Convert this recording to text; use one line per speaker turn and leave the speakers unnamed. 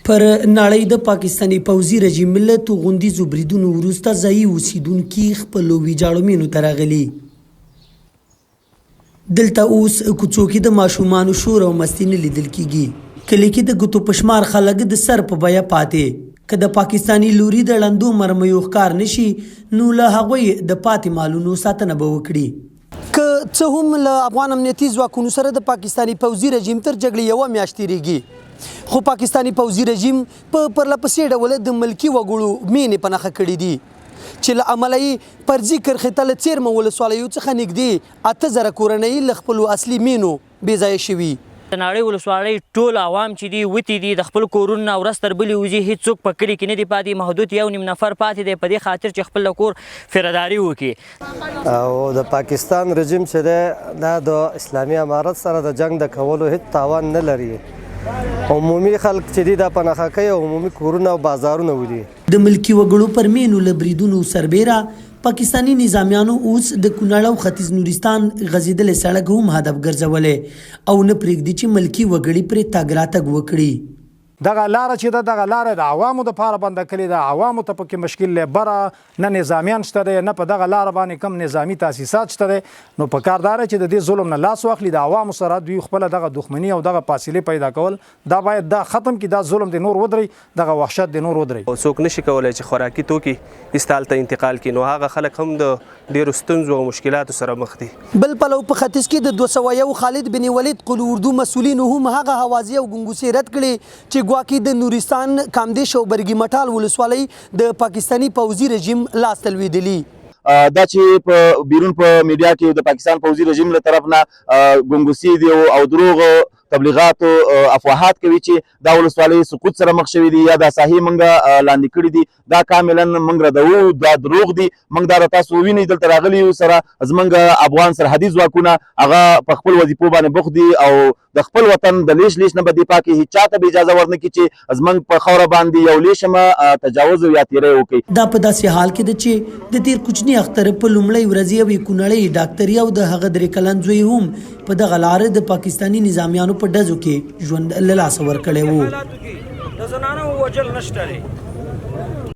پر نړۍ د پاکستاني پوځي رژیم ملت غوندیزو بریدونو وروسته ځایي اوسیدونکي خپلو ویجاړو مېنو ته راغلي. دلته اوس کوڅو کې د ماشومانو شور او مستي نه لیدل کیږي. کلي کې د ګوتو په شمار خلک د سر په بیه پاتې. که د پاکستاني لوري د ړندو مرمیو ښکار نشي نو له هغوی د پاتې مالونو ساتنه به وکړي. که څه هم له افغان امنیتي ځواکونو سره د پاکستاني پوځي رژیم تر جګړې یوه میاشت تیريږي، خو پاکستاني پوځي رژیم په پرلپسې ډول د ملکي وګړو مېنې په نښه کړي دي چې له امله یې فرضي کرښې ته له څیرمه ولسوالیو څخه نیږدې 8000 کورنۍ له خپلو اصلي مېنو بې ځایه شوي.
د نړۍ ولسوالۍ ټول عوام چې دي وتی دي، د خپل کورونو نه ورځ تر بلې وځي، هېڅوک په کلي کې نه دي پاتې، محدود 1.5 نفر پاتې دی په دې خاطر چې خپل کور فرداري وکړي.
او د پاکستان رژیم چې دی دا د اسلامي امارت سره د جنگ د کولو هیڅ تاوان نه لري. عمومي خلک چې دي دا په نښه کوي او عمومي کورونه او بازارونه ولي.
د ملکي وګړو پر مېنو له بریدونو سربیره پاکستاني نظامیانو اوس د کونړ او ختیځ نورستان غځېدلې سړک هم هدف ګرځولی او نه پرېږدي چې ملکي وګړي پرې تګ راتګ وکړي.
دغه لاره چې ده دغه لاره د عوامو دپاره بنده کړې ده. عوامو ته پکې مشکل بره نه نظامیان شته دی، نه په دغه لاره باندې کم نظامي تاسیسات شته دی. نو په کار دا چې د دې ظلم نه لاس واخلي، د عوامو سره دوی خپله دغه دښمني او دغه فاصلې پیدا کول دا باید دا ختم کړي. دا ظلم د نور ودرئ، دغه وحشت د نور ودرئ.
څوک نشي کولی چې خوراکي توکي هېڅ ته انتقال کړي، نو هغه خلک هم د ډېرو ستونزو او مشکلاتو سره مخ دي.
بل پلو په ختیځ کې د 201 خالد بن ولید قلو اردو مسؤلینو هم هغه هوازی او ګنګوسې رد کړي چې ګواکې د نورستان کامدیش او برګي مټال ولسوالۍ د پاکستاني پوځي رژیم لاس ته لوېدلي.
دا چې په بیرون په میډیا کې د پاکستان پوځي رژیم له طرف نه ګنګوسې دي او دروغ تبلیغات او افواهات کوي چې دا ولسوالۍ سقوط سره مخ شوي دي یا دا ساحې موږ لاندې کړي دي. دا کاملا موږ ردوو، دا دروغ دي. موږ دا تاسو ووینئ دلته راغلي یو سره زموږ افغان سرحدي ځواکونه هغه په خپل وظیفو باندې بوخت دي او د خپل وطن د لیش نه به دفاع کوي. هېچا ته به اجازه ورنه کړي چې زموږ په خاوره باندې یو لیشمه تجاوز یا تیری وکړي.
دا په داسې حال کې ده چې د تیر کوچني اختر په لومړۍ ورځ یوې کونړۍ ډاکټري او د هغه 3 کلن زوی هم په دغه لارې د پاکستاني نظامیانو په ډزو کې ژوند له لاسه ورکړی و.
د زنانو وجل نشته.